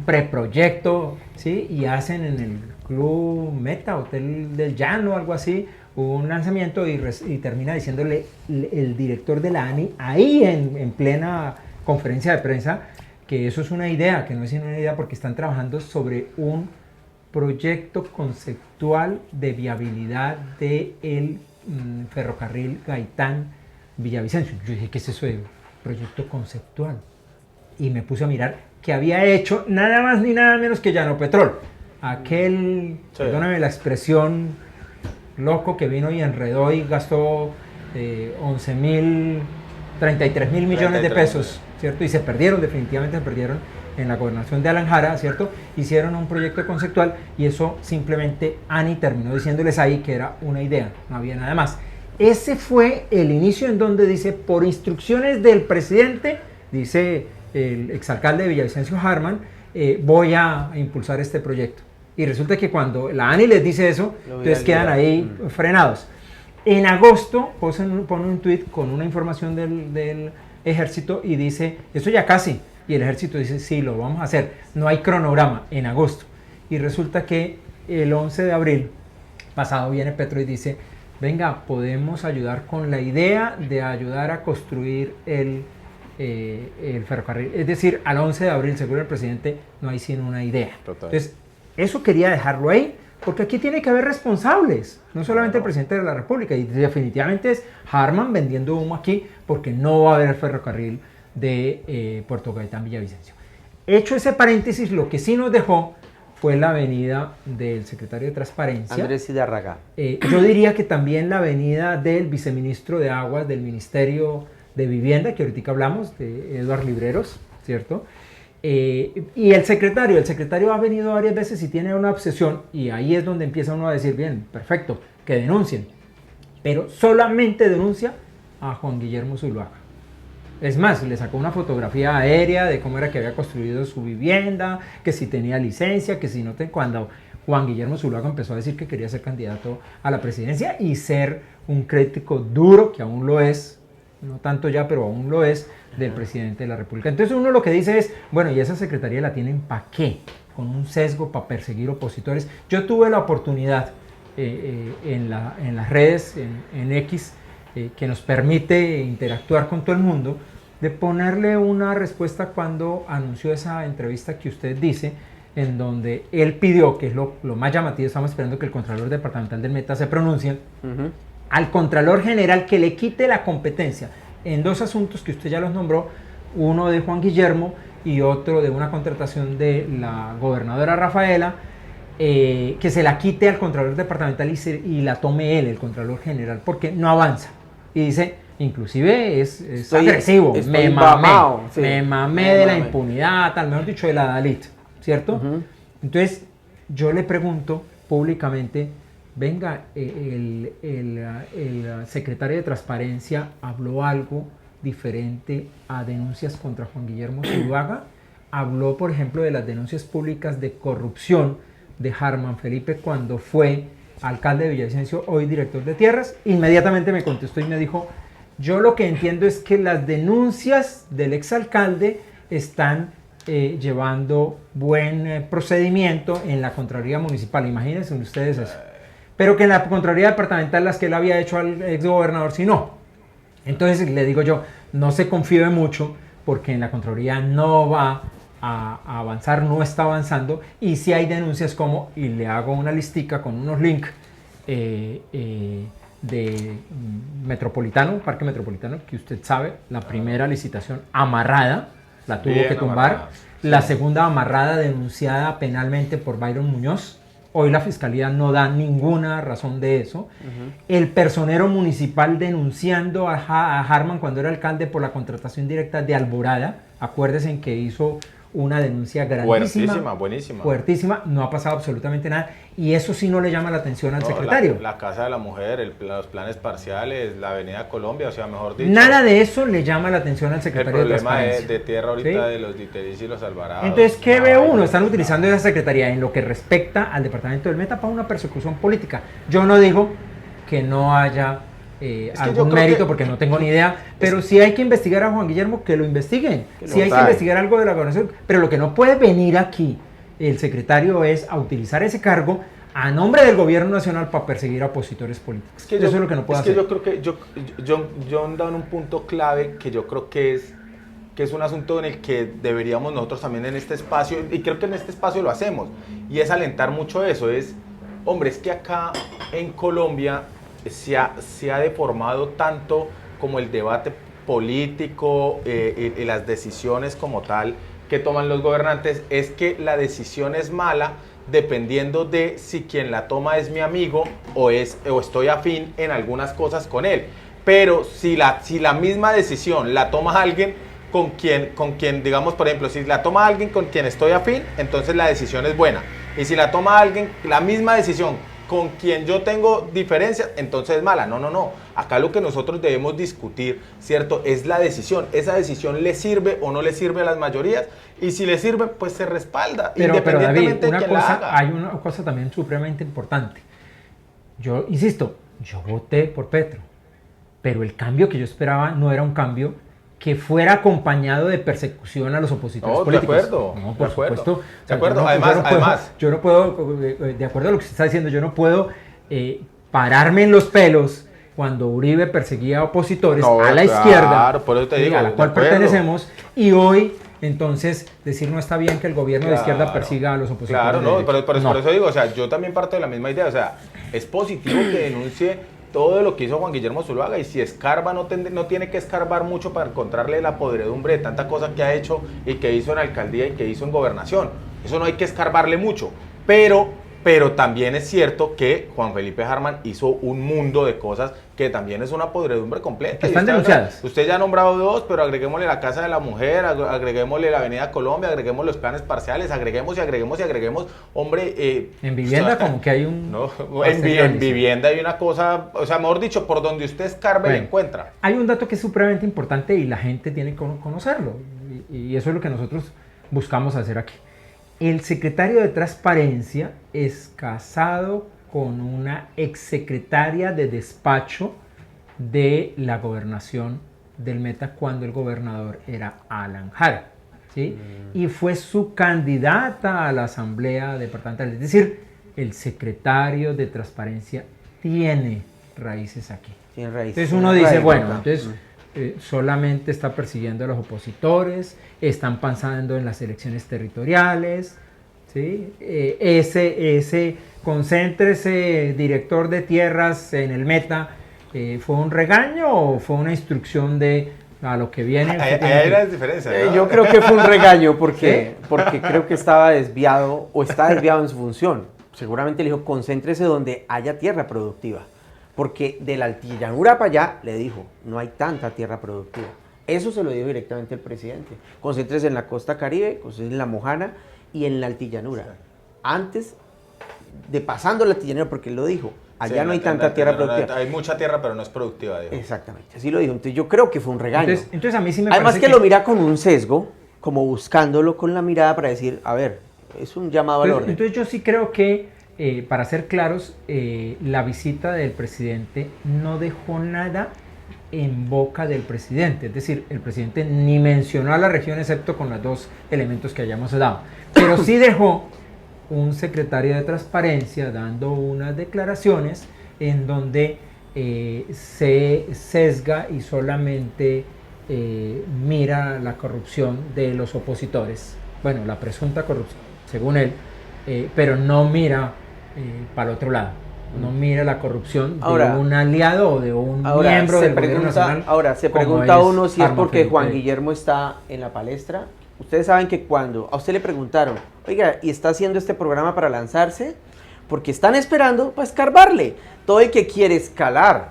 [SPEAKER 2] preproyecto, ¿sí? Y hacen en el Club Meta, Hotel del Llano, algo así, un lanzamiento y termina diciéndole el director de la ANI ahí en plena conferencia de prensa que eso es una idea, que no es una idea porque están trabajando sobre un proyecto conceptual de viabilidad del ferrocarril Gaitán-Villavicencio. Yo dije, ¿qué es eso de proyecto conceptual? Y me puse a mirar que había hecho nada más ni nada menos que Llano Petrol. Aquel, perdóname la expresión, loco que vino y enredó y gastó 33 mil millones de pesos, ¿cierto? Y definitivamente se perdieron en la gobernación de Alan Jara, ¿cierto? Hicieron un proyecto conceptual y eso simplemente ANI terminó diciéndoles ahí que era una idea, no había nada más. Ese fue el inicio en donde dice, por instrucciones del presidente, dice el exalcalde de Villavicencio Harman, voy a impulsar este proyecto. Y resulta que cuando la ANI les dice eso, entonces quedan ahí frenados. En agosto pone un tuit con una información del ejército y dice, eso ya casi. Y el ejército dice, sí, lo vamos a hacer. No hay cronograma en agosto. Y resulta que el 11 de abril pasado viene Petro y dice, venga, podemos ayudar con la idea de ayudar a construir el ferrocarril. Es decir, al 11 de abril, según el presidente, no hay sino una idea.
[SPEAKER 3] Total.
[SPEAKER 2] Entonces, eso quería dejarlo ahí, porque aquí tiene que haber responsables, no solamente el presidente de la República, y definitivamente es Harman vendiendo humo aquí, porque no va a haber ferrocarril de Puerto Gaitán-Villavicencio. Hecho ese paréntesis, lo que sí nos dejó fue la avenida del secretario de Transparencia.
[SPEAKER 1] Andrés Hidárraga.
[SPEAKER 2] Yo diría que también la avenida del viceministro de Aguas del Ministerio de Vivienda, que ahorita hablamos, de Eduardo Libreros, ¿cierto? Y el secretario ha venido varias veces y tiene una obsesión, y ahí es donde empieza uno a decir, bien, perfecto, que denuncien, pero solamente denuncia a Juan Guillermo Zuluaga. Es más, le sacó una fotografía aérea de cómo era que había construido su vivienda, que si tenía licencia, que si no cuando Juan Guillermo Zuluaga empezó a decir que quería ser candidato a la presidencia y ser un crítico duro, que aún lo es, no tanto ya, pero aún lo es, del presidente de la República. Entonces uno lo que dice es, bueno, ¿y esa secretaría la tienen para qué? Con un sesgo para perseguir opositores. Yo tuve la oportunidad en las redes, en X, que nos permite interactuar con todo el mundo, de ponerle una respuesta cuando anunció esa entrevista que usted dice, en donde él pidió, que es lo más llamativo, estamos esperando que el Contralor Departamental del Meta se pronuncie, al Contralor General que le quite la competencia en dos asuntos que usted ya los nombró, uno de Juan Guillermo y otro de una contratación de la gobernadora Rafaela, que se la quite al Contralor Departamental y la tome él, el Contralor General, porque no avanza. Y dice, inclusive es agresivo, me mamé de la impunidad, tal, mejor dicho, de la Dalit, ¿cierto? Entonces, yo le pregunto públicamente, venga, el secretario de Transparencia habló algo diferente a denuncias contra Juan Guillermo Zuluaga. Habló, por ejemplo, de las denuncias públicas de corrupción de Harman Felipe cuando fue alcalde de Villavicencio, hoy director de tierras. Inmediatamente me contestó y me dijo, yo lo que entiendo es que las denuncias del exalcalde están llevando buen procedimiento en la Contraloría Municipal. Imagínense ustedes eso. Pero que en la Contraloría Departamental las que él había hecho al exgobernador, sí no. Entonces le digo yo, no se confíe mucho porque en la Contraloría no va a avanzar, no está avanzando, y si hay denuncias como, y le hago una listica con unos links de Metropolitano, Parque Metropolitano, que usted sabe, la primera licitación amarrada, la tuvo que tumbar,
[SPEAKER 3] amarrada.
[SPEAKER 2] la segunda amarrada denunciada penalmente por Byron Muñoz. Hoy la fiscalía no da ninguna razón de eso. El personero municipal denunciando a Harman cuando era alcalde por la contratación directa de Alborada. Acuérdense en que hizo una denuncia grandísima,
[SPEAKER 3] buenísima.
[SPEAKER 2] Fuertísima, no ha pasado absolutamente nada. Y eso sí no le llama la atención al secretario.
[SPEAKER 3] La Casa de la Mujer, los planes parciales, la Avenida Colombia, o sea, mejor dicho.
[SPEAKER 2] Nada de eso le llama la atención al secretario de
[SPEAKER 3] Transparencia. El
[SPEAKER 2] Transparencia.
[SPEAKER 3] problema de tierra ahorita,
[SPEAKER 2] ¿Sí?
[SPEAKER 3] de los Diteris y los Alvarados.
[SPEAKER 2] Entonces, ¿qué ve uno? Están utilizando esa secretaría en lo que respecta al departamento del Meta para una persecución política. Yo no digo que no haya algún mérito, porque no tengo ni idea, pero si hay que investigar a Juan Guillermo, que lo investiguen. Si hay que investigar algo de la gobernación, pero lo que no puede venir aquí el secretario es a utilizar ese cargo a nombre del gobierno nacional para perseguir a opositores políticos. Eso es lo que no puede hacer.
[SPEAKER 3] Yo creo que John da en un punto clave que yo creo que es un asunto en el que deberíamos nosotros también en este espacio, y creo que en este espacio lo hacemos, y es alentar mucho eso, hombre, es que acá en Colombia se ha deformado tanto como el debate político y las decisiones como tal que toman los gobernantes, es que la decisión es mala dependiendo de si quien la toma es mi amigo o estoy afín en algunas cosas con él. Pero si la misma decisión la toma alguien con quien, digamos, por ejemplo, si la toma alguien con quien estoy afín, entonces la decisión es buena. Y si la toma alguien, la misma decisión con quien yo tengo diferencias, entonces es mala. No. Acá lo que nosotros debemos discutir, ¿cierto? Es la decisión. ¿Esa decisión le sirve o no le sirve a las mayorías? Y si le sirve, pues se respalda, independientemente
[SPEAKER 2] David,
[SPEAKER 3] de quién la haga.
[SPEAKER 2] Hay una cosa también supremamente importante. Yo insisto, yo voté por Petro, pero el cambio que yo esperaba no era un cambio que fuera acompañado de persecución a los opositores políticos.
[SPEAKER 3] De acuerdo.
[SPEAKER 2] No, por supuesto.
[SPEAKER 3] De acuerdo.
[SPEAKER 2] Yo no puedo, de acuerdo a lo que usted está diciendo, yo no puedo pararme en los pelos cuando Uribe perseguía a opositores a la izquierda,
[SPEAKER 3] por eso te digo,
[SPEAKER 2] a la cual pertenecemos, y hoy entonces decir no está bien que el gobierno de izquierda persiga a los opositores.
[SPEAKER 3] Claro, por eso digo, o sea, yo también parto de la misma idea, o sea, es positivo que denuncie todo lo que hizo Juan Guillermo Zuluaga, y si escarba no tiene que escarbar mucho para encontrarle la podredumbre de tanta cosa que ha hecho y que hizo en alcaldía y que hizo en gobernación. Eso no hay que escarbarle mucho, pero también es cierto que Juan Felipe Harman hizo un mundo de cosas que también es una podredumbre completa.
[SPEAKER 2] Están denunciadas.
[SPEAKER 3] Usted ya ha nombrado dos, pero agreguémosle la Casa de la Mujer, agreguémosle la Avenida Colombia, agreguemos los planes parciales, agreguemos. Hombre,
[SPEAKER 2] en vivienda como que hay un...
[SPEAKER 3] No, en vivienda hay una cosa, o sea, mejor dicho, por donde usted escarbe, le encuentra.
[SPEAKER 2] Hay un dato que es supremamente importante y la gente tiene que conocerlo, y eso es lo que nosotros buscamos hacer aquí. El secretario de Transparencia es casado con una exsecretaria de despacho de la gobernación del Meta cuando el gobernador era Alan Jara, ¿sí? Y fue su candidata a la asamblea departamental. Es decir, el secretario de Transparencia tiene raíces aquí.
[SPEAKER 1] Tiene raíces.
[SPEAKER 2] Entonces uno dice, bueno, entonces solamente está persiguiendo a los opositores, están pasando en las elecciones territoriales, ¿sí? Concéntrese, director de tierras en el Meta, ¿fue un regaño o fue una instrucción de a lo que viene?
[SPEAKER 3] Hay una diferencia, ¿no?
[SPEAKER 1] Yo creo que fue un regaño porque creo que estaba desviado o está desviado en su función. Seguramente le dijo, concéntrese donde haya tierra productiva. Porque de la altillanura para allá, le dijo, no hay tanta tierra productiva. Eso se lo dijo directamente el presidente. Concéntrese en la costa caribe, concéntrese en la Mojana y en la altillanura. Antes de pasando la altillanura, porque él lo dijo, allá no hay tanta tierra productiva.
[SPEAKER 3] Hay mucha tierra, pero no es productiva. Digo.
[SPEAKER 1] Exactamente, así lo dijo. Entonces yo creo que fue un regaño.
[SPEAKER 2] Entonces a mí sí me
[SPEAKER 1] Además
[SPEAKER 2] parece
[SPEAKER 1] que lo mira con un sesgo, como buscándolo con la mirada para decir, a ver, es un llamado al orden.
[SPEAKER 2] Entonces yo sí creo que, para ser claros, la visita del presidente no dejó nada en boca del presidente. Es decir, el presidente ni mencionó a la región excepto con los dos elementos que hayamos dado. Pero sí dejó un secretario de Transparencia dando unas declaraciones en donde se sesga y solamente mira la corrupción de los opositores, bueno, la presunta corrupción, según él, pero no mira para el otro lado, no mira la corrupción de un aliado o de un miembro del gobierno nacional.
[SPEAKER 1] Ahora, se pregunta uno si es porque Juan Guillermo está en la palestra. Ustedes saben que cuando a usted le preguntaron, oiga, ¿y está haciendo este programa para lanzarse? Porque están esperando para escarbarle. Todo el que quiere escalar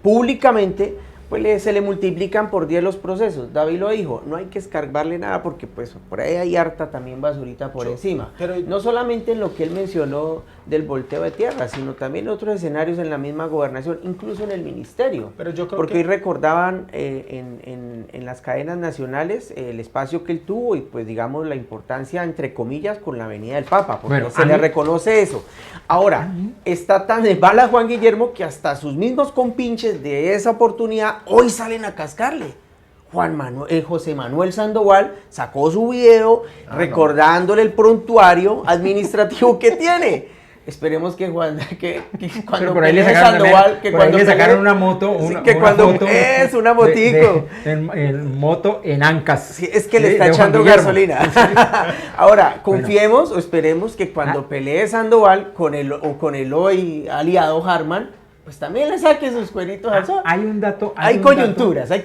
[SPEAKER 1] públicamente, pues se le multiplican por 10 los procesos. David lo dijo, no hay que escarbarle nada porque pues por ahí hay harta también basurita por encima. Pero no solamente en lo que él mencionó del volteo de tierra, sino también otros escenarios en la misma gobernación, incluso en el ministerio.
[SPEAKER 3] Pero yo creo
[SPEAKER 1] porque hoy recordaban en las cadenas nacionales el espacio que él tuvo y pues digamos la importancia entre comillas con la venida del Papa, porque bueno, se le reconoce eso. Ahora, está tan de bala Juan Guillermo que hasta sus mismos compinches de esa oportunidad hoy salen a cascarle. José Manuel Sandoval sacó su video recordándole el prontuario administrativo que tiene. Esperemos que cuando
[SPEAKER 2] por ahí le sacaron una moto,
[SPEAKER 1] es una motico.
[SPEAKER 2] En moto en Ancas.
[SPEAKER 1] Sí, es que le está echando gasolina. Ahora, confiemos o esperemos que cuando pelee Sandoval con el hoy aliado Harman, pues también le saque sus cueritos al sol.
[SPEAKER 2] Hay un dato.
[SPEAKER 1] Hay coyunturas. Hay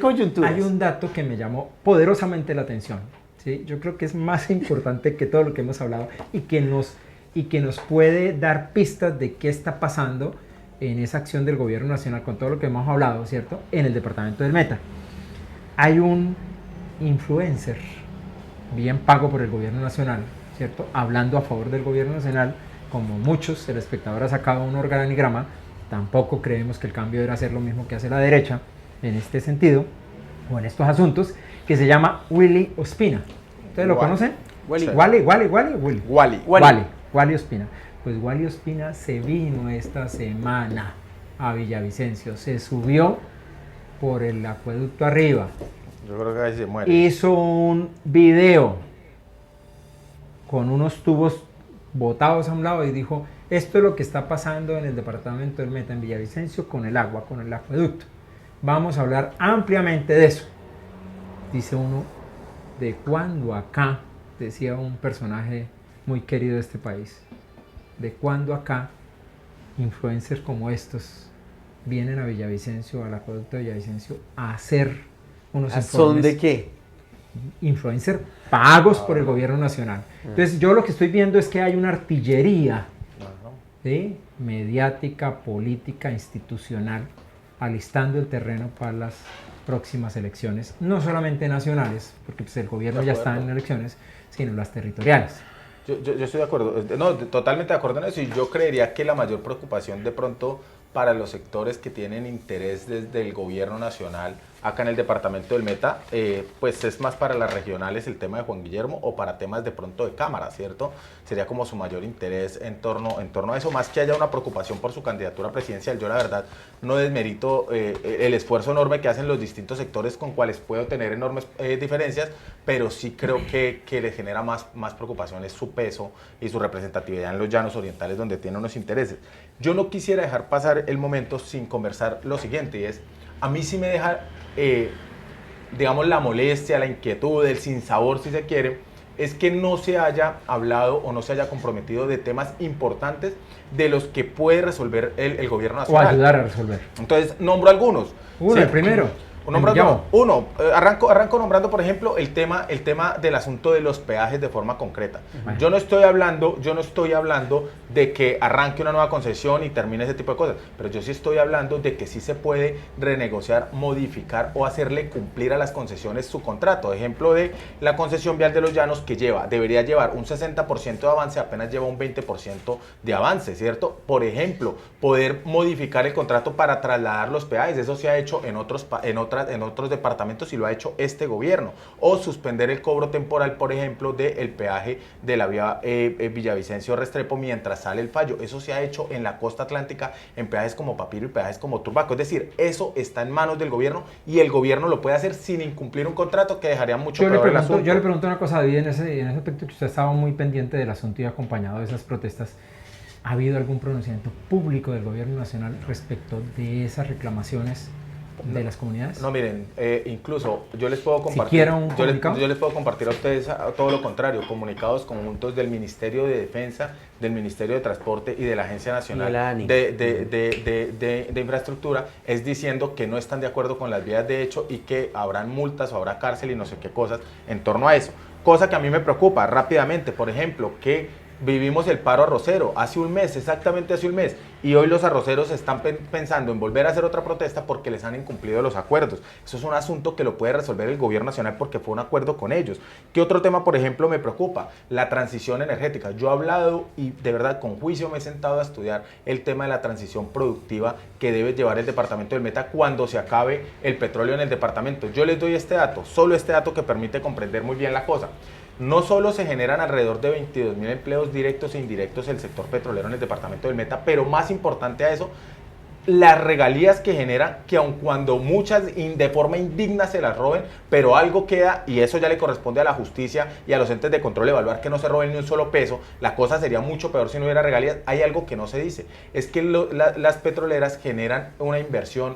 [SPEAKER 2] un dato que me llamó poderosamente la atención. ¿Sí? Yo creo que es más importante que todo lo que hemos hablado y que nos puede dar pistas de qué está pasando en esa acción del gobierno nacional con todo lo que hemos hablado, ¿cierto? En el departamento del Meta. Hay un influencer bien pago por el gobierno nacional, ¿cierto? Hablando a favor del gobierno nacional, como muchos, el espectador ha sacado un organigrama. Tampoco creemos que el cambio debe hacer lo mismo que hace la derecha en este sentido o en estos asuntos, que se llama Willy Ospina. ¿Ustedes lo conocen? Wally Ospina. Pues Wally Ospina se vino esta semana a Villavicencio, se subió por el acueducto arriba.
[SPEAKER 3] Yo creo que ahí se muere.
[SPEAKER 2] Hizo un video con unos tubos botados a un lado y dijo: esto es lo que está pasando en el departamento del Meta, en Villavicencio, con el agua, con el acueducto. Vamos a hablar ampliamente de eso. Dice uno, ¿de cuándo acá? Decía un personaje muy querido de este país. ¿De cuándo acá influencers como estos vienen a Villavicencio, al acueducto de Villavicencio, a hacer unos informes?
[SPEAKER 1] ¿Son de qué?
[SPEAKER 2] Influencers pagos por el gobierno nacional. Entonces yo lo que estoy viendo es que hay una artillería, ¿sí?, mediática, política, institucional, alistando el terreno para las próximas elecciones, no solamente nacionales, porque pues el gobierno ya está en elecciones, sino las territoriales.
[SPEAKER 3] Yo estoy de acuerdo, totalmente de acuerdo en eso, y yo creería que la mayor preocupación de pronto para los sectores que tienen interés desde el gobierno nacional acá en el departamento del Meta, pues es más para las regionales el tema de Juan Guillermo, o para temas de pronto de Cámara, ¿cierto? Sería como su mayor interés en torno a eso, más que haya una preocupación por su candidatura presidencial. Yo la verdad no desmerito el esfuerzo enorme que hacen los distintos sectores con cuales puedo tener enormes diferencias, pero sí creo que le genera más preocupaciones su peso y su representatividad en los llanos orientales, donde tiene unos intereses. Yo no quisiera dejar pasar el momento sin conversar lo siguiente, y es, a mí sí me deja, digamos, la molestia, la inquietud, el sinsabor, si se quiere, es que no se haya hablado o no se haya comprometido de temas importantes de los que puede resolver el gobierno nacional.
[SPEAKER 2] O ayudar a resolver.
[SPEAKER 3] Entonces, nombro algunos.
[SPEAKER 2] El primero.
[SPEAKER 3] Arranco nombrando, por ejemplo, el tema del asunto de los peajes de forma concreta.
[SPEAKER 2] Bueno.
[SPEAKER 3] Yo no estoy hablando de que arranque una nueva concesión y termine ese tipo de cosas, pero yo sí estoy hablando de que sí se puede renegociar, modificar o hacerle cumplir a las concesiones su contrato. Ejemplo de la concesión vial de Los Llanos, que debería llevar un 60% de avance, apenas lleva un 20% de avance, ¿cierto? Por ejemplo, poder modificar el contrato para trasladar los peajes, eso se ha hecho en otros departamentos y lo ha hecho este gobierno, o suspender el cobro temporal, por ejemplo, del peaje de la vía Villavicencio-Restrepo mientras sale el fallo. Eso se ha hecho en la costa atlántica, en peajes como Papiro y peajes como Turbaco. Es decir, eso está en manos del gobierno y el gobierno lo puede hacer sin incumplir un contrato, que dejaría mucho peor el asunto.
[SPEAKER 2] Yo le pregunto una cosa, David, en ese aspecto, que usted estaba muy pendiente del asunto y acompañado de esas protestas. ¿Ha habido algún pronunciamiento público del gobierno nacional respecto de esas reclamaciones de las comunidades?
[SPEAKER 3] No, miren, incluso yo les puedo compartir,
[SPEAKER 2] ¿Siquiera un comunicado?
[SPEAKER 3] yo les puedo compartir a ustedes todo lo contrario, comunicados conjuntos del Ministerio de Defensa, del Ministerio de Transporte y de la Agencia Nacional de Infraestructura, es diciendo que no están de acuerdo con las vías de hecho y que habrán multas o habrá cárcel y no sé qué cosas en torno a eso. Cosa que a mí me preocupa rápidamente, por ejemplo, que vivimos el paro arrocero hace un mes, exactamente hace un mes, y hoy los arroceros están pensando en volver a hacer otra protesta porque les han incumplido los acuerdos. Eso es un asunto que lo puede resolver el gobierno nacional porque fue un acuerdo con ellos. ¿Qué otro tema, por ejemplo, me preocupa? La transición energética. Yo he hablado y de verdad con juicio me he sentado a estudiar el tema de la transición productiva que debe llevar el departamento del Meta cuando se acabe el petróleo en el departamento. Yo les doy este dato, solo este dato que permite comprender muy bien la cosa. No solo se generan alrededor de 22.000 empleos directos e indirectos en el sector petrolero en el departamento del Meta, pero más importante a eso, las regalías que generan, que aun cuando muchas de forma indigna se las roben, pero algo queda, y eso ya le corresponde a la justicia y a los entes de control evaluar que no se roben ni un solo peso. La cosa sería mucho peor si no hubiera regalías. Hay algo que no se dice, es que las petroleras generan una inversión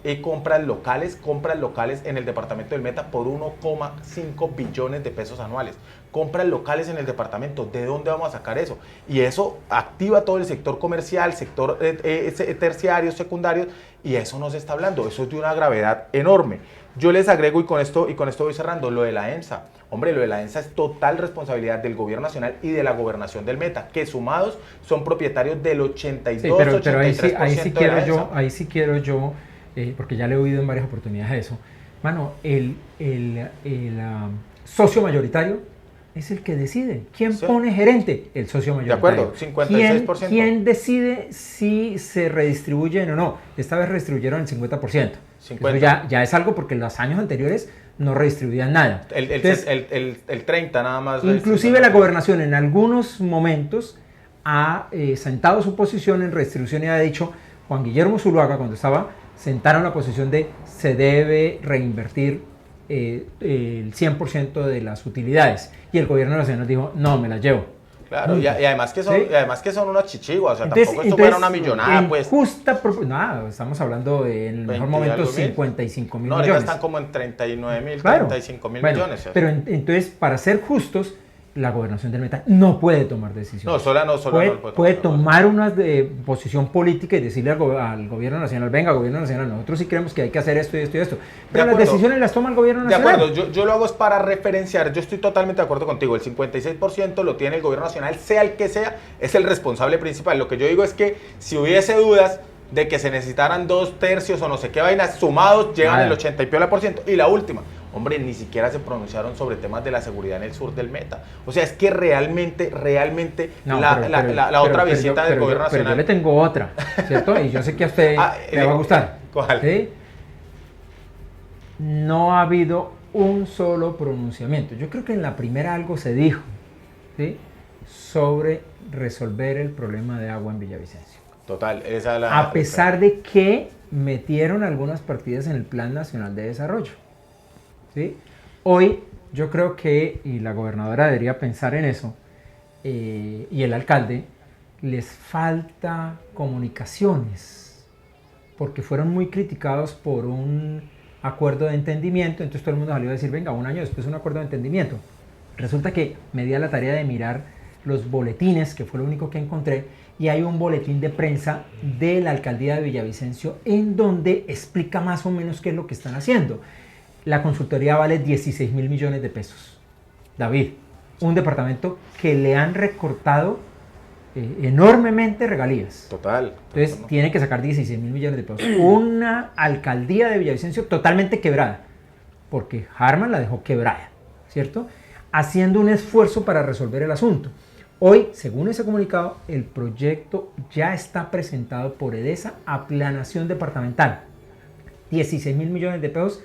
[SPEAKER 3] y compras locales en el departamento del Meta por 1,5 billones de pesos anuales. Compras locales en el departamento, ¿de dónde vamos a sacar eso? Y eso activa todo el sector comercial, sector terciario, secundario, y eso no se está hablando. Eso es de una gravedad enorme. Yo les agrego, y con esto voy cerrando, lo de la EMSA. Hombre, lo de la EMSA es total responsabilidad del gobierno nacional y de la gobernación del Meta, que sumados son propietarios del 82-83%
[SPEAKER 2] ahí sí quiero yo, porque ya le he oído en varias oportunidades eso. Mano, el socio mayoritario es el que decide. ¿Quién pone gerente? El socio mayoritario.
[SPEAKER 3] De acuerdo, 56%.
[SPEAKER 2] ¿Quién decide si se redistribuyen o no? Esta vez redistribuyeron el 50%. Eso ya es algo porque en los años anteriores no redistribuían nada.
[SPEAKER 3] Entonces, el 30 nada más.
[SPEAKER 2] Inclusive la gobernación en algunos momentos ha sentado su posición en redistribución y ha dicho, Juan Guillermo Zuluaga cuando estaba, sentaron la posición de se debe reinvertir el 100% de las utilidades. Y el gobierno nacional dijo, no, me las llevo.
[SPEAKER 3] Claro, y además que son unos chichiguas, o sea, tampoco esto fuera una millonada, pues.
[SPEAKER 2] Nada, estamos hablando de, en el mejor momento, 55 mil millones.
[SPEAKER 3] No, ahorita están como en 39.000, claro, 35.000 millones.
[SPEAKER 2] Pero entonces, para ser justos, la gobernación del Meta no puede tomar decisiones. Puede tomar una posición política y decirle al gobierno nacional, venga, gobierno nacional, nosotros sí creemos que hay que hacer esto y esto y esto. Pero las decisiones las toma el gobierno nacional.
[SPEAKER 3] De acuerdo, yo lo hago es para referenciar, yo estoy totalmente de acuerdo contigo, el 56% lo tiene el gobierno nacional, sea el que sea, es el responsable principal. Lo que yo digo es que si hubiese dudas de que se necesitaran 2/3 o no sé qué vainas, sumados llegan el 80%. Y la última, hombre, ni siquiera se pronunciaron sobre temas de la seguridad en el sur del Meta. O sea, es que realmente la otra visita del gobierno nacional.
[SPEAKER 2] Pero yo le tengo otra, ¿cierto? Y yo sé que a usted le va a gustar.
[SPEAKER 3] ¿Cuál?
[SPEAKER 2] ¿Sí? No ha habido un solo pronunciamiento. Yo creo que en la primera algo se dijo, ¿sí?, sobre resolver el problema de agua en Villavicencio.
[SPEAKER 3] Total,
[SPEAKER 2] a pesar de que metieron algunas partidas en el Plan Nacional de Desarrollo, ¿sí? Hoy yo creo que, y la gobernadora debería pensar en eso, y el alcalde, les falta comunicaciones, porque fueron muy criticados por un acuerdo de entendimiento. Entonces todo el mundo salió a decir, venga, un año después un acuerdo de entendimiento. Resulta que me di a la tarea de mirar los boletines, que fue lo único que encontré, y hay un boletín de prensa de la alcaldía de Villavicencio en donde explica más o menos qué es lo que están haciendo. La consultoría vale 16.000 millones de pesos. David, un departamento que le han recortado enormemente regalías.
[SPEAKER 3] Total.
[SPEAKER 2] Entonces
[SPEAKER 3] no.
[SPEAKER 2] tiene que sacar 16.000 millones de pesos. Una alcaldía de Villavicencio totalmente quebrada, porque Harman la dejó quebrada, ¿cierto? Haciendo un esfuerzo para resolver el asunto. Hoy, según ese comunicado, el proyecto ya está presentado por EDESA a planación departamental. 16.000 millones de pesos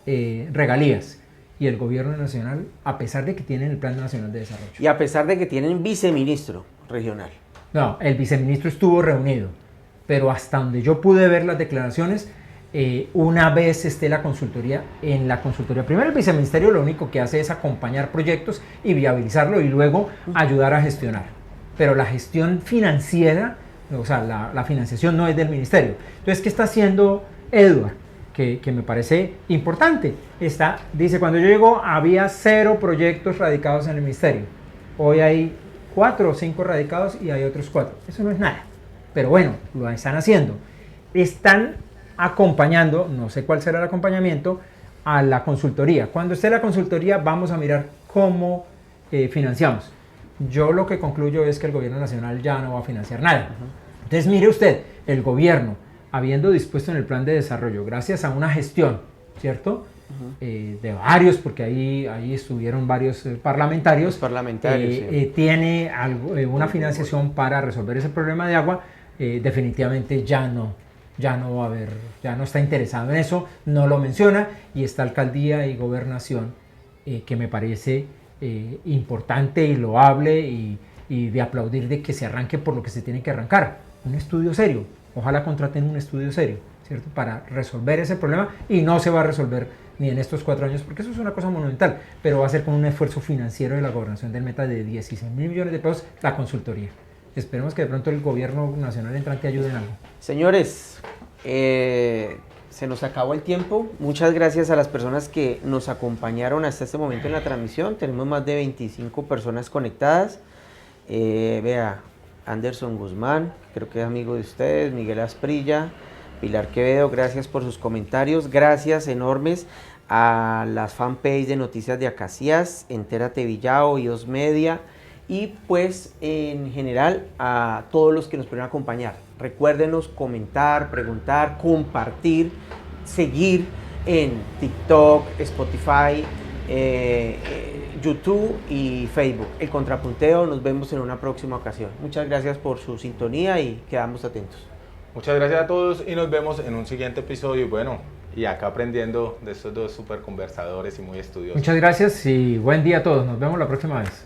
[SPEAKER 2] regalías. Y el gobierno nacional, a pesar de que tienen el Plan Nacional de Desarrollo.
[SPEAKER 1] Y a pesar de que tienen viceministro regional.
[SPEAKER 2] No, el viceministro estuvo reunido, pero hasta donde yo pude ver las declaraciones, una vez esté la consultoría, en la consultoría, primero el viceministerio lo único que hace es acompañar proyectos y viabilizarlo y luego ayudar a gestionar. Pero la gestión financiera, o sea, la financiación no es del ministerio. Entonces, ¿qué está haciendo Edward? Que me parece importante. Dice, cuando yo llego había 0 proyectos radicados en el ministerio. Hoy hay 4 o 5 radicados y hay otros 4. Eso no es nada. Pero bueno, lo están haciendo. Están acompañando, no sé cuál será el acompañamiento, a la consultoría. Cuando esté la consultoría vamos a mirar cómo financiamos. Yo lo que concluyo es que el gobierno nacional ya no va a financiar nada. Entonces mire usted, el gobierno, habiendo dispuesto en el plan de desarrollo, gracias a una gestión, ¿cierto? De varios, porque ahí estuvieron varios parlamentarios.
[SPEAKER 1] Los parlamentarios, sí.
[SPEAKER 2] Tiene una financiación para resolver ese problema de agua. Definitivamente ya no va a haber, ya no está interesado en eso, no lo menciona, y está alcaldía y gobernación, que me parece importante y loable y de aplaudir de que se arranque por lo que se tiene que arrancar, un estudio serio. Ojalá contraten un estudio serio, ¿cierto? Para resolver ese problema, y no se va a resolver ni en estos 4 años, porque eso es una cosa monumental, pero va a ser con un esfuerzo financiero de la gobernación del Meta de 16.000 millones de pesos la consultoría. Esperemos que de pronto el gobierno nacional entrante ayude en algo.
[SPEAKER 1] Señores, se nos acabó el tiempo. Muchas gracias a las personas que nos acompañaron hasta este momento en la transmisión. Tenemos más de 25 personas conectadas. Vea, Anderson Guzmán, creo que es amigo de ustedes, Miguel Asprilla, Pilar Quevedo, gracias por sus comentarios, gracias enormes a las fanpage de Noticias de Acacías, Entérate Villao, iOS Media, y pues en general a todos los que nos pudieron acompañar. Recuérdenos comentar, preguntar, compartir, seguir en TikTok, Spotify, YouTube y Facebook. El Contrapunteo, nos vemos en una próxima ocasión. Muchas gracias por su sintonía y quedamos atentos.
[SPEAKER 3] Muchas gracias a todos y nos vemos en un siguiente episodio. Bueno, y acá aprendiendo de estos dos super conversadores y muy estudiosos.
[SPEAKER 2] Muchas gracias y buen día a todos. Nos vemos la próxima vez.